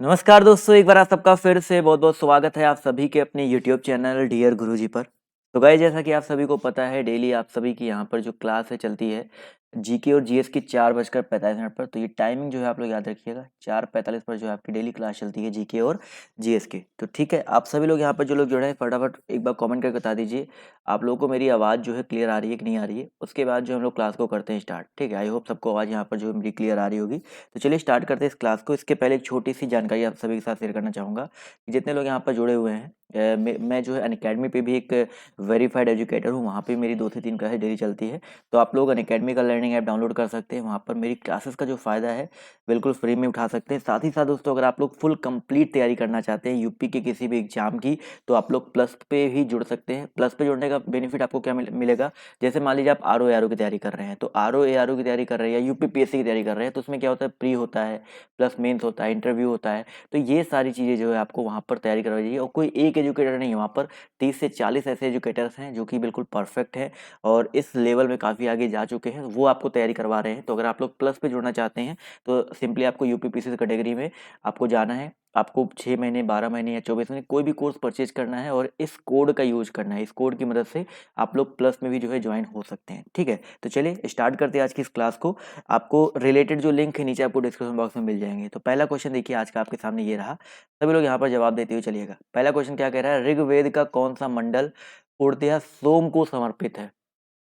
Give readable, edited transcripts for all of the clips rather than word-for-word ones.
नमस्कार दोस्तों, एक बार आप सबका फिर से बहुत-बहुत स्वागत है आप सभी के अपने यूट्यूब चैनल डियर गुरुजी पर। तो गाइस जैसा कि आप सभी को पता है डेली आप सभी की यहाँ पर जो क्लास है चलती है जीके और जीएस की 4:45 पर। तो ये टाइमिंग जो है आप लोग याद रखिएगा 4:45 पर जो है आपकी डेली क्लास चलती है जीके और जीएस की। तो ठीक है, आप सभी लोग यहाँ पर जो लोग जुड़े हैं फटाफट एक बार कमेंट करके बता दीजिए आप लोगों को मेरी आवाज़ जो है क्लियर आ रही है कि नहीं आ रही है। उसके बाद जो हम लोग क्लास को करते हैं स्टार्ट। ठीक है, आई होप सबको आवाज़ यहाँ पर जो है मेरी क्लियर आ रही होगी। तो चलिए स्टार्ट करते हैं इस क्लास को। इसके पहले एक छोटी सी जानकारी आप सभी के साथ शेयर करना चाहूँगा कि जितने लोग यहाँ पर जुड़े हुए हैं मैं जो है अनअकैडमी पे भी एक वेरीफाइड एजुकेटर हूँ। वहाँ पे मेरी 2 से 3 क्लासेस डेली चलती है। तो आप लोग अनअकैडमी का लर्निंग ऐप डाउनलोड कर सकते हैं। वहाँ पर मेरी क्लासेस का जो फ़ायदा है बिल्कुल फ्री में उठा सकते हैं। साथ ही साथ दोस्तों अगर आप लोग फुल कंप्लीट तैयारी करना चाहते हैं यूपी के किसी भी एग्जाम की, तो आप लोग प्लस पे ही जुड़ सकते हैं। प्लस पे जुड़ने का बेनिफिट आपको क्या मिलेगा, जैसे मान लीजिए आप आरओ एआरओ की तैयारी कर रहे हैं, तो आरओ एआरओ की तैयारी कर रहे हैं या यूपी पीएससी की तैयारी कर रहे हैं, तो उसमें क्या होता है प्री होता है, प्लस मेंस होता है, इंटरव्यू होता है। तो ये सारी चीज़ें जो है आपको वहाँ पर तैयारी करवाई जाएगी और कोई एक एजुकेटर नहीं है, वहाँ पर 30 से 40 ऐसे एजुकेटर्स हैं जो कि बिल्कुल परफेक्ट हैं और इस लेवल में काफ़ी आगे जा चुके हैं, वो आपको तैयारी करवा रहे हैं। तो अगर आप लोग प्लस पे जुड़ना चाहते हैं तो सिंपली आपको यूपी पीसी कैटेगरी में आपको जाना है। आपको 6 महीने, 12 महीने या 24 महीने कोई भी कोर्स परचेज करना है और इस कोड का यूज करना है। इस कोड की मदद से आप लोग प्लस में भी जो है ज्वाइन हो सकते हैं। ठीक है, तो चलिए स्टार्ट करते हैं आज की इस क्लास को। आपको रिलेटेड जो लिंक है नीचे आपको डिस्क्रिप्शन बॉक्स में मिल जाएंगे। तो पहला क्वेश्चन देखिए आज का आपके सामने ये रहा। सभी लोग यहाँ पर जवाब देते हुए चलिएगा। पहला क्वेश्चन क्या कह रहा है, ऋग्वेद का कौन सा मंडल पूर्णतः सोम को समर्पित है?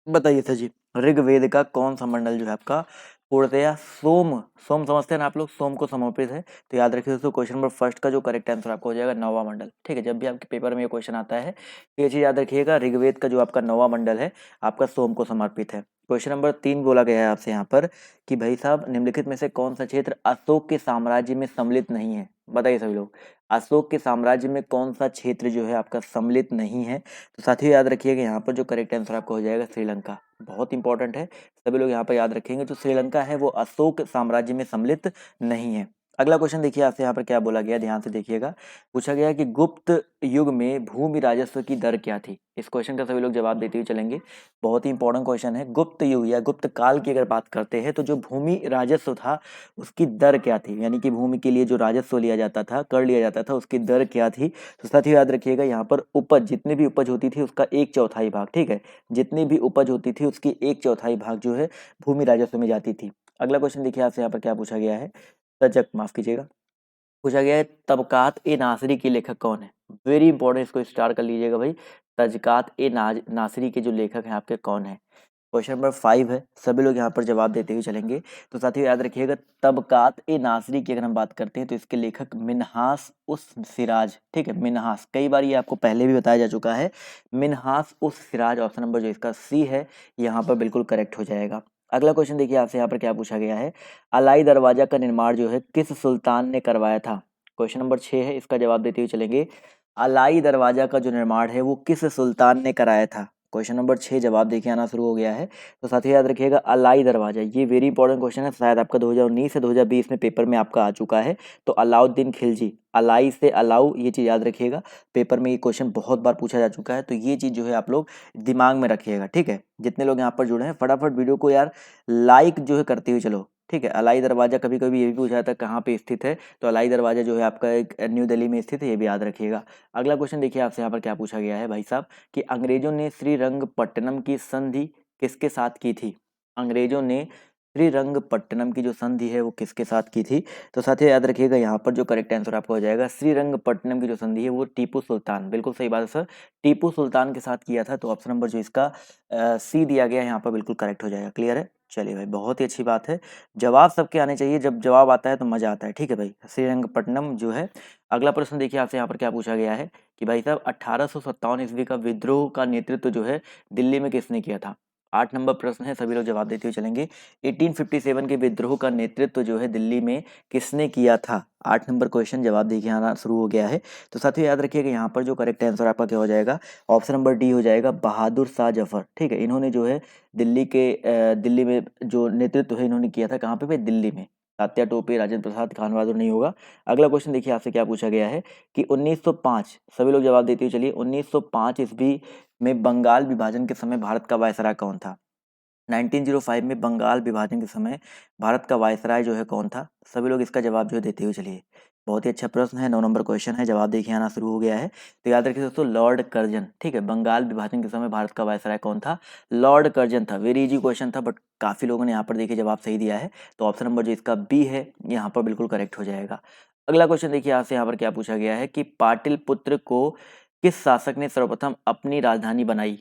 बताइए सर जी, ऋग्वेद का कौन सा मंडल जो है आपका पूर्णतया सोम सोम समझते हैं ना आप लोग, सोम को समर्पित है। तो याद रखिए दोस्तों क्वेश्चन नंबर फर्स्ट का जो करेक्ट आंसर आपको हो जाएगा नौवा मंडल। ठीक है, जब भी आपके पेपर में ये क्वेश्चन आता है तो ये चीज याद रखिएगा, ऋग्वेद का जो आपका नौवा मंडल है आपका सोम को समर्पित है। क्वेश्चन नंबर 3 बोला गया है आपसे यहाँ पर कि भाई साहब निम्नलिखित में से कौन सा क्षेत्र अशोक के साम्राज्य में सम्मिलित नहीं है? बताइए सभी लोग, अशोक के साम्राज्य में कौन सा क्षेत्र जो है आपका सम्मिलित नहीं है? तो साथियों याद रखिएगा यहाँ पर जो करेक्ट आंसर आपको हो जाएगा श्रीलंका। बहुत इंपॉर्टेंट है, सभी लोग यहाँ पर याद रखेंगे। जो श्रीलंका है वो अशोक साम्राज्य में सम्मिलित नहीं है। अगला क्वेश्चन देखिए आपसे यहाँ पर क्या बोला गया, ध्यान से देखिएगा। पूछा गया कि गुप्त युग में भूमि राजस्व की दर क्या थी? इस क्वेश्चन का सभी लोग जवाब देते हुए चलेंगे। बहुत ही इंपॉर्टेंट क्वेश्चन है। गुप्त युग या गुप्त काल की अगर बात करते हैं तो जो भूमि राजस्व था उसकी दर क्या थी, यानी कि भूमि के लिए जो राजस्व लिया जाता था, कर लिया जाता था, उसकी दर क्या थी? तो साथियों याद रखिएगा यहाँ पर उपज, जितनी भी उपज होती थी उसका 1/4 भाग। ठीक है, जितनी भी उपज होती थी उसकी 1/4 भाग जो है भूमि राजस्व में जाती थी। अगला क्वेश्चन देखिए आपसे यहाँ पर क्या पूछा गया है, तजक माफ कीजिएगा। पूछा गया है तबकात ए नासरी के लेखक कौन है? वेरी इंपॉर्टेंट, इसको स्टार कर लीजिएगा भाई। तजकात ए नासरी के जो लेखक हैं आपके कौन है? क्वेश्चन नंबर 5 है, सभी लोग यहाँ पर जवाब देते हुए चलेंगे। तो साथियों याद रखिएगा तबकात ए नासरी की अगर हम बात करते हैं तो इसके लेखक मिन्हास उस सिराज। ठीक है, मिन्हास, कई बार ये आपको पहले भी बताया जा चुका है। मिन्हास उस सिराज, ऑप्शन नंबर जो इसका सी है यहाँ पर बिल्कुल करेक्ट हो जाएगा। अगला क्वेश्चन देखिए आपसे यहाँ पर क्या पूछा गया है, अलाई दरवाजा का निर्माण जो है किस सुल्तान ने करवाया था? क्वेश्चन नंबर 6 है, इसका जवाब देते हुए चलेंगे। अलाई दरवाजा का जो निर्माण है वो किस सुल्तान ने कराया था? क्वेश्चन नंबर 6 जवाब देखिए आना शुरू हो गया है। तो साथियों याद रखिएगा अलाई दरवाजा, ये वेरी इंपॉर्टेंट क्वेश्चन है, शायद आपका 2019 से 2020 में पेपर में आपका आ चुका है। तो अलाउद्दीन खिलजी, अलाई से अलाउ, ये चीज़ याद रखिएगा। पेपर में ये क्वेश्चन बहुत बार पूछा जा चुका है, तो ये चीज़ जो है आप लोग दिमाग में रखिएगा। ठीक है, जितने लोग यहाँ पर जुड़े हैं फटाफट वीडियो को यार लाइक जो है करते हुए चलो। ठीक है, अलाई दरवाजा कभी कभी ये भी पूछा जाता है कहाँ पे स्थित है, तो अलाई दरवाजा जो है आपका एक न्यू दिल्ली में स्थित है, ये भी याद रखिएगा। अगला क्वेश्चन देखिए आपसे यहाँ पर क्या पूछा गया है भाई साहब कि अंग्रेजों ने श्रीरंगपट्टनम की संधि किसके साथ की थी? अंग्रेजों ने श्रीरंगपट्टनम की जो संधि है वो किसके साथ की थी? तो साथियों याद रखिएगा यहाँ पर जो करेक्ट आंसर आपको हो जाएगा, श्रीरंगपट्टनम की जो संधि है वो टीपू सुल्तान, बिल्कुल सही बात है सर, टीपू सुल्तान के साथ किया था। तो ऑप्शन नंबर जो इसका सी दिया गया है यहाँ पर बिल्कुल करेक्ट हो जाएगा। क्लियर है, चलिए भाई बहुत ही अच्छी बात है। जवाब सबके आने चाहिए, जब जवाब आता है तो मजा आता है। ठीक है भाई, श्रीरंगपट्टनम जो है। अगला प्रश्न देखिए आपसे यहाँ पर क्या पूछा गया है कि भाई साहब 1857 ईस्वी का विद्रोह का नेतृत्व जो है दिल्ली में किसने किया था? 8 नंबर प्रश्न है, सभी लोग जवाब देते हुए चलेंगे। 1857 के विद्रोह का नेतृत्व जो है दिल्ली में किसने किया था? 8 नंबर क्वेश्चन जवाब देखिए आना शुरू हो गया है। तो साथियों याद रखिएगा यहाँ पर जो करेक्ट आंसर आपका क्या हो जाएगा, ऑप्शन नंबर डी हो जाएगा, बहादुर शाह जफर। ठीक है, इन्होंने जो है दिल्ली में जो नेतृत्व है इन्होंने किया था, कहाँ पे भाई? दिल्ली में। तात्या टोपे, राजेंद्र प्रसाद, खान बहादुर नहीं होगा। अगला क्वेश्चन देखिए आपसे क्या पूछा गया है कि 1905, सभी लोग जवाब देते हुए चलिए, 1905 ईस्वी में बंगाल विभाजन के समय भारत का वायसराय कौन था? 1905 में बंगाल विभाजन के समय भारत का वायसराय जो है कौन था? सभी लोग इसका जवाब जो है देते हुए चलिए। बहुत ही अच्छा प्रश्न है, 9 नंबर क्वेश्चन है, जवाब देखिए आना शुरू हो गया है। तो याद रखिए दोस्तों, लॉर्ड कर्जन, ठीक है, बंगाल विभाजन के समय भारत का वायसराय कौन था? लॉर्ड कर्जन था। वेरी इजी क्वेश्चन था, बट काफ़ी लोगों ने यहाँ पर देखिए जवाब सही दिया है। तो ऑप्शन नंबर जो इसका बी है यहाँ पर बिल्कुल करेक्ट हो जाएगा। अगला क्वेश्चन देखिए आपसे यहाँ पर क्या पूछा गया है कि पाटलिपुत्र को किस शासक ने सर्वप्रथम अपनी राजधानी बनाई?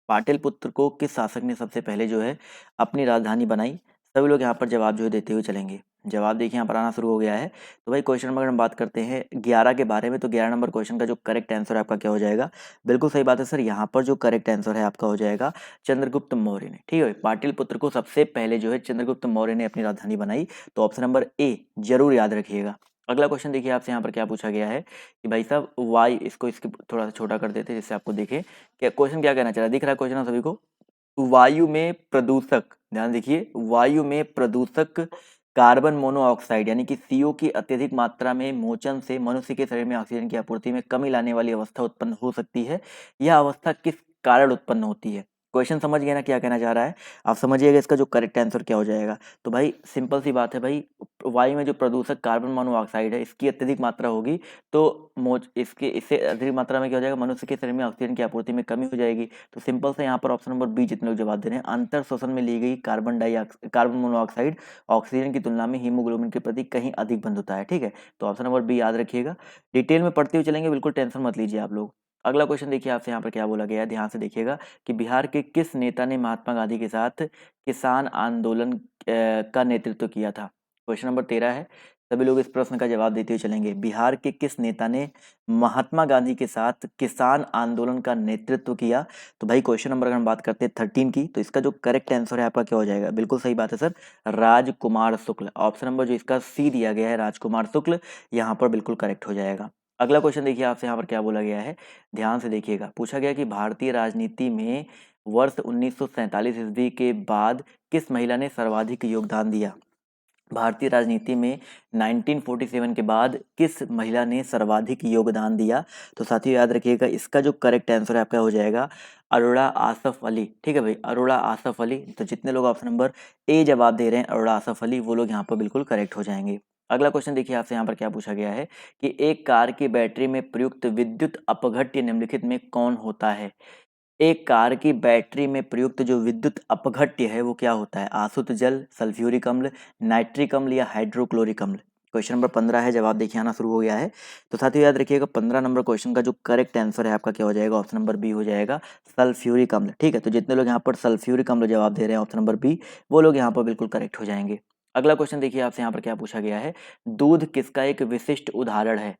पाटलिपुत्र को किस शासक ने सबसे पहले जो है अपनी राजधानी बनाई? सभी लोग यहाँ पर जवाब जो है देते हुए चलेंगे। जवाब देखिए यहाँ पर आना शुरू हो गया है। तो भाई क्वेश्चन नंबर अगर हम बात करते हैं 11 के बारे में, तो 11 नंबर क्वेश्चन का जो करेक्ट आंसर है आपका क्या हो जाएगा? बिल्कुल सही बात है सर, यहाँ पर जो करेक्ट आंसर है आपका हो जाएगा चंद्रगुप्त मौर्य ने। ठीक है, पाटलिपुत्र को सबसे पहले जो है चंद्रगुप्त मौर्य ने अपनी राजधानी बनाई। तो ऑप्शन नंबर ए जरूर याद रखिएगा। अगला क्वेश्चन देखिए आपसे यहाँ पर क्या पूछा गया है कि भाई साहब वाई, इसको इसके थोड़ा सा छोटा कर देते हैं जिससे आपको दिखे क्या क्वेश्चन क्या कहना चाह रहा है। दिख रहा है क्वेश्चन सभी को? वायु में प्रदूषक, ध्यान देखिए, वायु में प्रदूषक कार्बन मोनोऑक्साइड यानी कि सीओ की अत्यधिक मात्रा में मोचन से मनुष्य के शरीर में ऑक्सीजन की आपूर्ति में कमी लाने वाली अवस्था उत्पन्न हो सकती है। यह अवस्था किस कारण उत्पन्न होती है? क्वेश्चन समझ गए ना क्या कहना चाह रहा है? आप समझिएगा इसका जो करेक्ट आंसर क्या हो जाएगा। तो भाई सिंपल सी बात है भाई, वायु में जो प्रदूषक कार्बन मोनोऑक्साइड है इसकी अत्यधिक मात्रा होगी तो मोच इसके इससे अधिक मात्रा में क्या हो जाएगा, मनुष्य के शरीर में ऑक्सीजन की आपूर्ति में कमी हो जाएगी। तो सिंपल से यहाँ पर ऑप्शन नंबर बी जितने लोग जवाब दे रहे हैं, अंतर शोषण में ली गई कार्बन मोनोऑक्साइड ऑक्सीजन की तुलना में हीमोग्लोबिन के प्रति कहीं अधिक बंध होता है। ठीक है, तो ऑप्शन नंबर बी याद रखिएगा। डिटेल में पढ़ते हुए चलेंगे, बिल्कुल टेंशन मत लीजिए आप लोग। अगला क्वेश्चन देखिए आपसे यहाँ पर क्या बोला गया है, ध्यान से देखिएगा कि बिहार के किस नेता ने महात्मा गांधी के साथ किसान आंदोलन का नेतृत्व किया था? क्वेश्चन नंबर 13 है, सभी लोग इस प्रश्न का जवाब देते हुए चलेंगे। बिहार के किस नेता ने महात्मा गांधी के साथ किसान आंदोलन का नेतृत्व किया? तो भाई क्वेश्चन नंबर अगर हम बात करते हैं 13 की, तो इसका जो करेक्ट आंसर है आपका क्या हो जाएगा? बिल्कुल सही बात है सर, राजकुमार शुक्ल। ऑप्शन नंबर जो इसका सी दिया गया है राजकुमार शुक्ल, यहाँ पर बिल्कुल करेक्ट हो जाएगा। अगला क्वेश्चन देखिए आपसे यहाँ पर क्या बोला गया है, ध्यान से देखिएगा। पूछा गया कि भारतीय राजनीति में वर्ष 1947 ईस्वी के बाद किस महिला ने सर्वाधिक योगदान दिया? भारतीय राजनीति में 1947 के बाद किस महिला ने सर्वाधिक योगदान दिया? तो साथियों याद रखिएगा इसका जो करेक्ट आंसर है आपका हो जाएगा अरोड़ा आसफ अली। ठीक है भाई, अरोड़ा आसफ अली। तो जितने लोग ऑप्शन नंबर ए जवाब दे रहे हैं अरोड़ा आसफ अली, वो लोग यहाँ पर बिल्कुल करेक्ट हो जाएंगे। अगला क्वेश्चन देखिए आपसे यहाँ पर क्या पूछा गया है कि एक कार की बैटरी में प्रयुक्त विद्युत अपघट्य निम्नलिखित में कौन होता है? एक कार की बैटरी में प्रयुक्त जो विद्युत अपघट्य है वो क्या होता है? आसुत जल, सल्फ्यूरिक अम्ल, नाइट्रिक अम्ल या हाइड्रोक्लोरिक अम्ल? क्वेश्चन नंबर 15 है, जवाब देखिए आना शुरू हो गया है। तो साथियों याद रखिएगा 15 नंबर क्वेश्चन का जो करेक्ट आंसर है आपका क्या हो जाएगा? ऑप्शन नंबर बी हो जाएगा, सल्फ्यूरिक अम्ल। ठीक है, तो जितने लोग यहाँ पर सल्फ्यूरिक अम्ल जवाब दे रहे हैं ऑप्शन नंबर बी, वो लोग यहाँ पर बिल्कुल करेक्ट हो जाएंगे। अगला क्वेश्चन देखिए आपसे यहाँ पर क्या पूछा गया है, दूध किसका एक विशिष्ट उदाहरण है?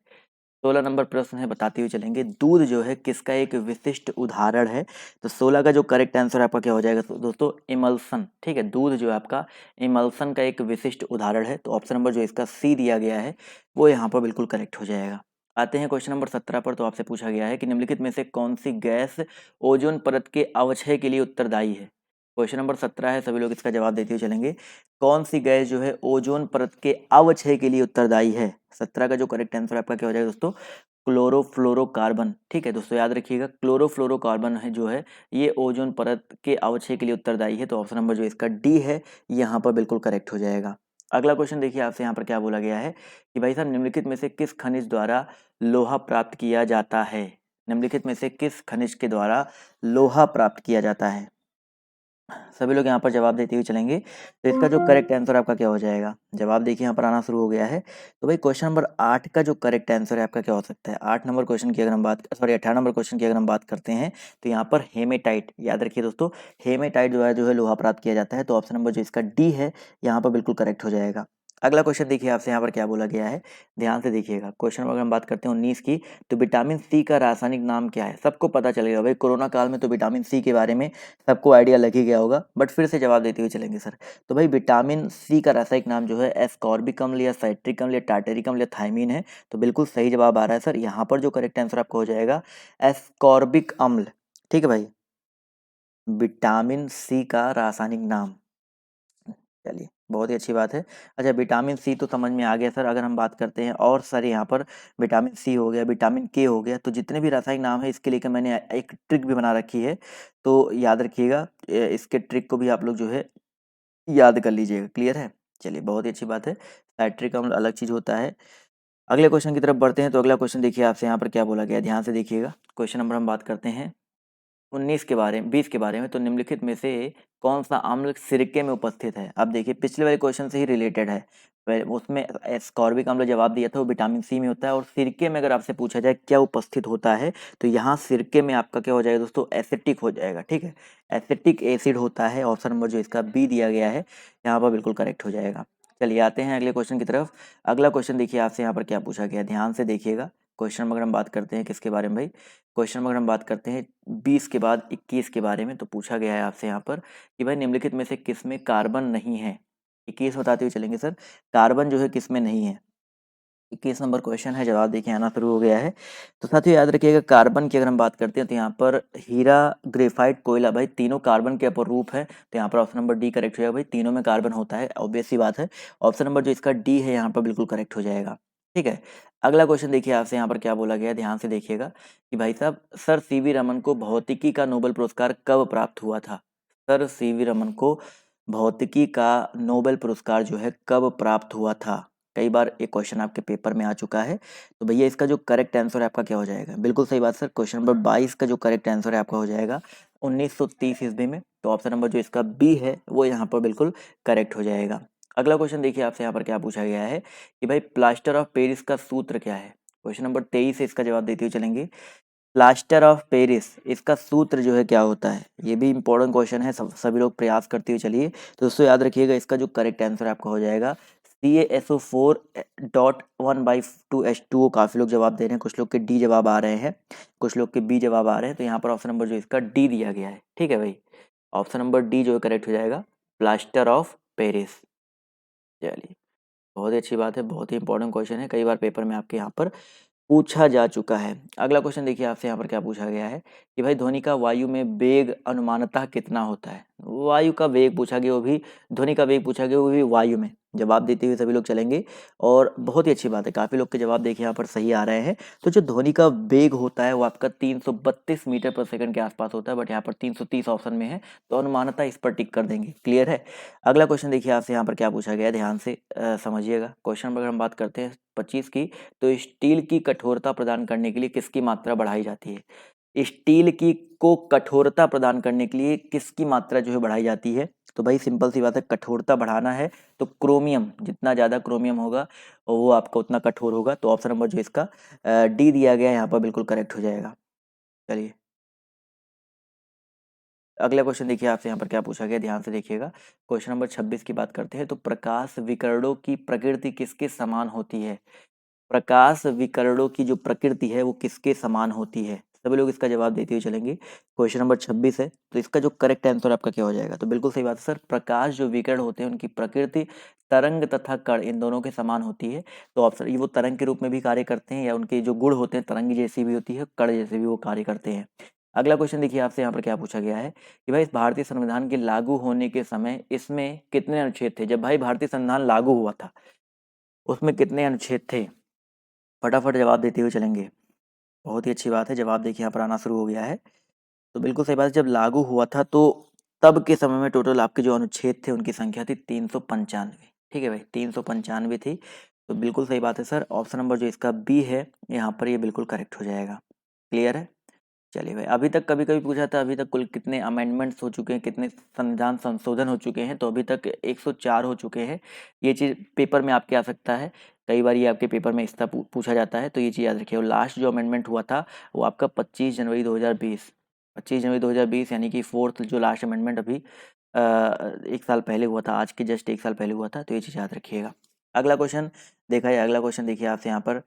16 नंबर प्रश्न है, बताते हुए चलेंगे। दूध जो है किसका एक विशिष्ट उदाहरण है? तो 16 का जो करेक्ट आंसर आपका क्या हो जाएगा दोस्तों? इमल्सन। ठीक है, दूध जो है आपका इमल्सन का एक विशिष्ट उदाहरण है। तो ऑप्शन नंबर जो इसका सी दिया गया है वो यहाँ पर बिल्कुल करेक्ट हो जाएगा। आते हैं क्वेश्चन नंबर 17 पर। तो आपसे पूछा गया है कि निम्नलिखित में से कौन सी गैस ओजोन परत के अवक्षय के लिए उत्तरदायी है? क्वेश्चन नंबर 17 है, सभी लोग इसका जवाब देते हुए चलेंगे। कौन सी गैस जो है ओजोन परत के अवक्षय के लिए उत्तरदायी है? 17 का जो करेक्ट आंसर आपका क्या हो जाएगा दोस्तों? क्लोरोफ्लोरोकार्बन। ठीक है दोस्तों, याद रखिएगा क्लोरोफ्लोरोकार्बन है जो है ये ओजोन परत के अवक्षय के लिए उत्तरदायी है। तो ऑप्शन नंबर जो इसका डी है यहाँ पर बिल्कुल करेक्ट हो जाएगा। अगला क्वेश्चन देखिए आपसे यहाँ पर क्या बोला गया है कि भाई साहब निम्नलिखित में से किस खनिज द्वारा लोहा प्राप्त किया जाता है? निम्नलिखित में से किस खनिज के द्वारा लोहा प्राप्त किया जाता है? सभी लोग यहाँ पर जवाब देते हुए चलेंगे। तो इसका जो करेक्ट आंसर आपका क्या हो जाएगा? जवाब देखिए यहाँ पर आना शुरू हो गया है। तो भाई क्वेश्चन नंबर 8 का जो करेक्ट आंसर है आपका क्या हो सकता है? 8 नंबर क्वेश्चन की अगर हम बात सॉरी 18 नंबर क्वेश्चन की अगर हम बात करते हैं तो यहाँ पर हेमेटाइट, याद रखिए दोस्तों, हेमेटाइट जो है लोहा प्राप्त किया जाता है। तो ऑप्शन नंबर जो इसका डी है यहाँ पर बिल्कुल करेक्ट हो जाएगा। अगला क्वेश्चन देखिए आपसे यहाँ पर क्या बोला गया है, ध्यान से देखिएगा। क्वेश्चन अगर हम बात करते हैं 19 की, तो विटामिन सी का रासायनिक नाम क्या है? सबको पता चलेगा भाई, कोरोना काल में तो विटामिन सी के बारे में सबको आइडिया लग ही गया होगा, बट फिर से जवाब देते हुए चलेंगे सर। तो भाई विटामिन सी का रासायनिक नाम जो है एस्कॉर्बिक अम्ल या साइट्रिक अम्ल या टार्टेरिक अम्ल या थायमीन है। तो बिल्कुल सही जवाब आ रहा है सर। यहाँ पर जो करेक्ट आंसर आपको हो जाएगा एस्कॉर्बिक अम्ल। ठीक है भाई, विटामिन सी का रासायनिक नाम। चलिए बहुत ही अच्छी बात है। अच्छा, विटामिन सी तो समझ में आ गया सर। अगर हम बात करते हैं और सर यहाँ पर विटामिन सी हो गया, विटामिन के हो गया, तो जितने भी रासायनिक नाम है इसके लेकर मैंने एक ट्रिक भी बना रखी है। तो याद रखिएगा इसके ट्रिक को भी आप लोग जो है याद कर लीजिएगा। क्लियर है? चलिए बहुत ही अच्छी बात है। साइट्रिक अम्ल अलग चीज़ होता है, अगले क्वेश्चन की तरफ बढ़ते हैं। तो अगला क्वेश्चन देखिए आपसे यहाँ पर क्या बोला गया है, ध्यान से देखिएगा। क्वेश्चन नंबर हम बात करते हैं 19 के बारे में, 20 के बारे में। तो निम्नलिखित में से कौन सा अम्ल सिरके में उपस्थित है? अब देखिए पिछले वाले क्वेश्चन से ही रिलेटेड है। उसमें एस्कॉर्बिक अम्ल जवाब दिया था, वो विटामिन सी में होता है। और सिरके में अगर आपसे पूछा जाए क्या उपस्थित होता है, तो यहाँ सिरके में आपका क्या हो जाएगा दोस्तों, एसिटिक हो जाएगा। ठीक है, एसिटिक एसिड होता है। ऑप्शन नंबर जो इसका बी दिया गया है यहाँ पर बिल्कुल करेक्ट हो जाएगा। चलिए आते हैं अगले क्वेश्चन की तरफ। अगला क्वेश्चन देखिए आपसे यहाँ पर क्या पूछा गया, ध्यान से देखिएगा। क्वेश्चन नंबर हम बात करते हैं किसके बारे में भाई, क्वेश्चन नंबर हम बात करते हैं 20 के बाद 21 के बारे में। तो पूछा गया है आपसे यहाँ पर कि भाई निम्नलिखित में से किस में कार्बन नहीं है। 21 बताते हुए चलेंगे सर, कार्बन जो है किस में नहीं है। 21 नंबर क्वेश्चन है, जवाब देखिए आना शुरू हो गया है। तो साथियों याद रखिएगा, कार्बन की अगर हम बात करते हैं तो यहाँ पर हीरा, ग्रेफाइट, कोयला, भाई तीनों कार्बन के अपर रूप है। तो यहाँ पर ऑप्शन नंबर डी करेक्ट हो जाएगा। भाई तीनों में कार्बन होता है, ऑब्वियस सी बात है। ऑप्शन नंबर जो इसका डी है यहाँ पर बिल्कुल करेक्ट हो जाएगा। ठीक है, अगला क्वेश्चन देखिए आपसे यहाँ पर क्या बोला गया है, ध्यान से देखिएगा कि भाई साहब सर सीवी रमन को भौतिकी का नोबेल पुरस्कार कब प्राप्त हुआ था? सर सीवी रमन को भौतिकी का नोबेल पुरस्कार जो है कब प्राप्त हुआ था? कई बार एक क्वेश्चन आपके पेपर में आ चुका है। तो भैया इसका जो करेक्ट आंसर है आपका क्या हो जाएगा? बिल्कुल सही बात सर, क्वेश्चन नंबर 22 का जो करेक्ट आंसर है आपका हो जाएगा 1930 ईस्वी में। तो ऑप्शन नंबर जो इसका बी है वो यहाँ पर बिल्कुल करेक्ट हो जाएगा। अगला क्वेश्चन देखिए आपसे यहाँ पर क्या पूछा गया है कि भाई प्लास्टर ऑफ पेरिस का सूत्र क्या है? क्वेश्चन नंबर 23 है, इसका जवाब देते हुए चलेंगे। प्लास्टर ऑफ पेरिस, इसका सूत्र जो है क्या होता है? ये भी इंपॉर्टेंट क्वेश्चन है, सभी लोग प्रयास करते हुए चलिए। तो दोस्तों याद रखिएगा, इसका जो करेक्ट आंसर आपका हो जाएगा CaSO4.1/2H2O। काफ़ी लोग जवाब दे रहे हैं, कुछ लोग के डी जवाब आ रहे हैं, कुछ लोग के बी जवाब आ रहे हैं। तो यहाँ पर ऑप्शन नंबर जो इसका डी दिया गया है। ठीक है भाई, ऑप्शन नंबर डी जो है करेक्ट हो जाएगा, प्लास्टर ऑफ पेरिस। चलिए बहुत ही अच्छी बात है, बहुत ही इंपॉर्टेंट क्वेश्चन है, कई बार पेपर में आपके यहाँ पर पूछा जा चुका है। अगला क्वेश्चन देखिए आपसे यहाँ पर क्या पूछा गया है कि भाई ध्वनि का वायु में वेग अनुमानतः कितना होता है? वायु का वेग पूछा गया, वो भी ध्वनि का वेग पूछा गया, वो भी वायु में। जवाब देते हुए सभी लोग चलेंगे और बहुत ही अच्छी बात है, काफ़ी लोग के जवाब देखिए यहाँ पर सही आ रहे हैं। तो जो ध्वनि का वेग होता है वो आपका 332 मीटर पर सेकंड के आसपास होता है, बट यहाँ पर 330 ऑप्शन में है, तो अनुमानतः इस पर टिक कर देंगे। क्लियर है। अगला क्वेश्चन देखिए आपसे यहाँ पर क्या पूछा गया है, ध्यान से समझिएगा। क्वेश्चन नंबर हम बात करते हैं 25 की। तो स्टील की कठोरता प्रदान करने के लिए किसकी मात्रा बढ़ाई जाती है? स्टील की को कठोरता प्रदान करने के लिए किसकी मात्रा जो है बढ़ाई जाती है? तो भाई सिंपल सी बात है, कठोरता बढ़ाना है तो क्रोमियम, जितना ज़्यादा क्रोमियम होगा वो आपका उतना कठोर होगा। तो ऑप्शन नंबर जो इसका डी दिया गया है यहाँ पर बिल्कुल करेक्ट हो जाएगा। चलिए अगला क्वेश्चन देखिए आपसे यहाँ पर क्या पूछा गया, ध्यान से देखिएगा। क्वेश्चन नंबर 26 की बात करते हैं। तो प्रकाश विकरणों की प्रकृति किसके समान होती है? प्रकाश विकरणों की जो प्रकृति है वो किसके समान होती है? सभी लोग इसका जवाब देते हुए चलेंगे। क्वेश्चन नंबर 26 है, तो इसका जो करेक्ट आंसर आपका क्या हो जाएगा? तो बिल्कुल सही बात है सर, प्रकाश जो विकर्ण होते हैं उनकी प्रकृति तरंग तथा कण इन दोनों के समान होती है। तो ऑप्शन ये वो तरंग के रूप में भी कार्य करते हैं, या उनके जो गुण होते हैं तरंग जैसी भी होती है, कण जैसे भी वो कार्य करते हैं। अगला क्वेश्चन देखिए आपसे यहाँ पर क्या पूछा गया है कि भाई इस भारतीय संविधान के लागू होने के समय इसमें कितने अनुच्छेद थे? जब भाई भारतीय संविधान लागू हुआ था उसमें कितने अनुच्छेद थे? फटाफट जवाब देते हुए चलेंगे। बहुत ही अच्छी बात है, जवाब देखिए यहाँ पर आना शुरू हो गया है। तो बिल्कुल सही बात है, जब लागू हुआ था तो तब के समय में टोटल आपके जो अनुच्छेद थे उनकी संख्या थी 395। ठीक है भाई, 395 थी। तो बिल्कुल सही बात है सर, ऑप्शन नंबर जो इसका बी है यहाँ पर ये बिल्कुल करेक्ट हो जाएगा। क्लियर है। चलिए भाई, अभी तक कभी कभी पूछा था अभी तक कुल कितने अमेंडमेंट्स हो चुके हैं, कितने संविधान संशोधन हो चुके हैं? तो अभी तक 104 हो चुके हैं। ये चीज़ पेपर में आपके आ सकता है, कई बार ये आपके पेपर में इस तरह पूछा जाता है, तो ये चीज़ याद रखिए। और लास्ट जो अमेंडमेंट हुआ था वो आपका 25 जनवरी 2020, 25 जनवरी 2020 यानी कि फोर्थ जो लास्ट अमेंडमेंट अभी एक साल पहले हुआ था, आज के जस्ट एक साल पहले हुआ था। तो ये चीज़ याद रखिएगा। अगला क्वेश्चन देखा जाए, अगला क्वेश्चन देखिए आपसे यहाँ पर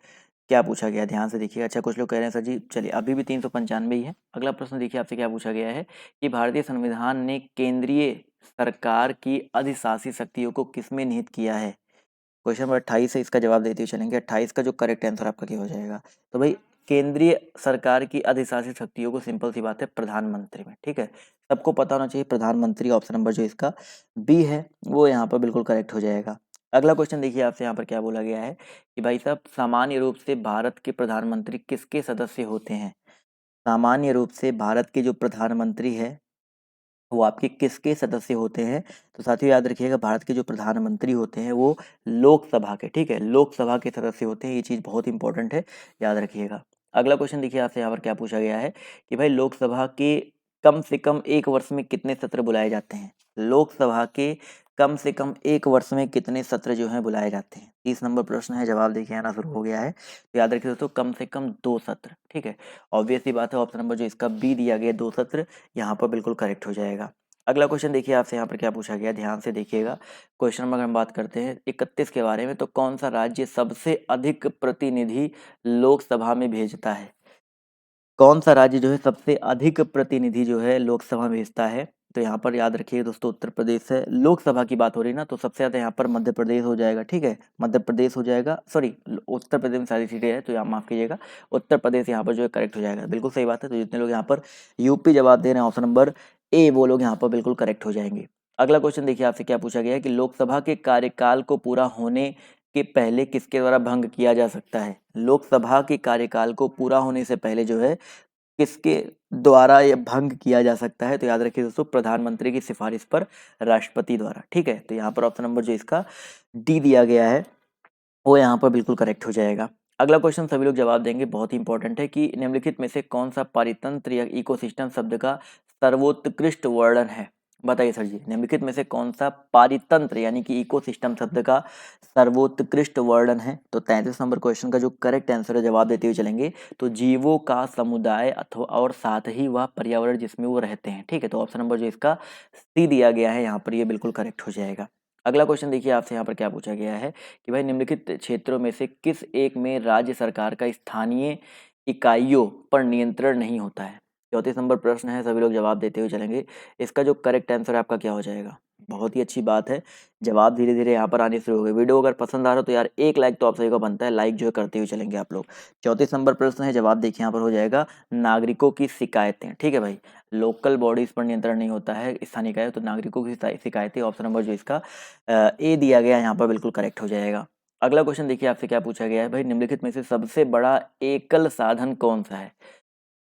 क्या पूछा गया, ध्यान से देखिएगा। अच्छा कुछ लोग कह रहे हैं सर जी चलिए अभी भी 395 ही है। अगला प्रश्न देखिए आपसे क्या पूछा गया है कि भारतीय संविधान ने केंद्रीय सरकार की अधिशासी शक्तियों को किसमें निहित किया है? क्वेश्चन नंबर 28 है, इसका जवाब देते हुए चलेंगे। 28 का जो करेक्ट आंसर आपका क्या हो जाएगा? तो भाई केंद्रीय सरकार की अधिशासी शक्तियों को सिंपल सी बात है प्रधानमंत्री में। ठीक है, सबको पता होना चाहिए प्रधानमंत्री। ऑप्शन नंबर जो इसका बी है वो यहाँ पर बिल्कुल करेक्ट हो जाएगा। अगला क्वेश्चन देखिए आपसे यहाँ पर क्या बोला गया है कि भाई साहब सामान्य रूप से भारत के प्रधानमंत्री किसके सदस्य होते हैं? सामान्य रूप से भारत के जो प्रधानमंत्री है वो आपके किसके सदस्य होते हैं? तो साथियों याद रखिएगा, भारत के जो प्रधानमंत्री होते हैं वो लोकसभा के, ठीक है, लोकसभा के सदस्य होते हैं। ये चीज़ बहुत इंपॉर्टेंट है, याद रखिएगा। अगला क्वेश्चन देखिए आपसे यहाँ पर क्या पूछा गया है कि भाई लोकसभा के कम से कम एक वर्ष में कितने सत्र बुलाए जाते हैं? लोकसभा के कम से कम एक वर्ष में कितने सत्र जो हैं बुलाए जाते हैं? 30 नंबर प्रश्न है, जवाब देखिए आना शुरू हो गया है। तो याद रखिए दोस्तों, कम से कम 2 सत्र, ठीक है। ऑब्वियस सी बात है, ऑप्शन नंबर जो इसका बी दिया गया 2 सत्र यहाँ पर बिल्कुल करेक्ट हो जाएगा। अगला क्वेश्चन देखिए आपसे यहाँ पर क्या पूछा गया, ध्यान से देखिएगा। क्वेश्चन नंबर हम बात करते हैं 31 के बारे में, तो कौन सा राज्य सबसे अधिक प्रतिनिधि लोकसभा में भेजता है? कौन सा राज्य जो है सबसे अधिक प्रतिनिधि जो है लोकसभा में भेजता है? तो यहाँ पर याद रखिए दोस्तों, उत्तर प्रदेश है। लोकसभा की बात हो रही है ना, तो सबसे ज़्यादा यहाँ पर मध्य प्रदेश हो जाएगा, ठीक है। मध्य प्रदेश हो जाएगा, सॉरी, उत्तर प्रदेश में सारी सीटें हैं, तो यहाँ माफ़ कीजिएगा, उत्तर प्रदेश यहाँ पर जो है करेक्ट हो जाएगा। बिल्कुल सही बात है। तो जितने लोग यहाँ पर यूपी जवाब दे रहे हैं ऑप्शन नंबर ए, वो लोग यहाँ पर बिल्कुल करेक्ट हो जाएंगे। अगला क्वेश्चन देखिए आपसे क्या पूछा गया है कि लोकसभा के कार्यकाल को पूरा होने के पहले किसके द्वारा भंग किया जा सकता है? लोकसभा के कार्यकाल को पूरा होने से पहले जो है किसके द्वारा ये भंग किया जा सकता है? तो याद रखिए दोस्तों, प्रधानमंत्री की सिफारिश पर राष्ट्रपति द्वारा, ठीक है। तो यहाँ पर ऑप्शन नंबर जो इसका डी दिया गया है वो यहाँ पर बिल्कुल करेक्ट हो जाएगा। अगला क्वेश्चन सभी लोग जवाब देंगे, बहुत ही इंपॉर्टेंट है कि निम्नलिखित में से कौन सा पारितंत्र या इकोसिस्टम शब्द का सर्वोत्कृष्ट वर्णन है? बताइए सर जी, निम्नलिखित में से कौन सा पारितंत्र यानी कि इकोसिस्टम शब्द का सर्वोत्कृष्ट वर्णन है? तो 33 नंबर क्वेश्चन का जो करेक्ट आंसर है, जवाब देते हुए चलेंगे, तो जीवों का समुदाय अथवा और साथ ही वह पर्यावरण जिसमें वो रहते हैं, ठीक है। तो ऑप्शन नंबर जो इसका सी दिया गया है यहाँ पर, ये बिल्कुल करेक्ट हो जाएगा। अगला क्वेश्चन देखिए आपसे यहाँ पर क्या पूछा गया है कि भाई निम्नलिखित क्षेत्रों में से किस एक में राज्य सरकार का स्थानीय इकाइयों पर नियंत्रण नहीं होता है? 34 नंबर प्रश्न है, सभी लोग जवाब देते हुए चलेंगे। इसका जो करेक्ट आंसर है आपका क्या हो जाएगा? बहुत ही अच्छी बात है, जवाब धीरे धीरे यहाँ पर आने शुरू हो गए। वीडियो अगर पसंद आ रहा हो तो यार एक लाइक तो आप सभी को बनता है, लाइक जो है करते हुए चलेंगे आप लोग। 34 नंबर प्रश्न है, जवाब देखिए यहाँ पर हो जाएगा नागरिकों की शिकायतें, ठीक है भाई। लोकल बॉडीज पर नियंत्रण नहीं होता है, स्थानीय इकाई, तो नागरिकों की शिकायतें, ऑप्शन नंबर जो इसका ए दिया गया है यहाँ पर बिल्कुल करेक्ट हो जाएगा। अगला क्वेश्चन देखिए आपसे क्या पूछा गया है भाई, निम्नलिखित में से सबसे बड़ा एकल साधन कौन सा है?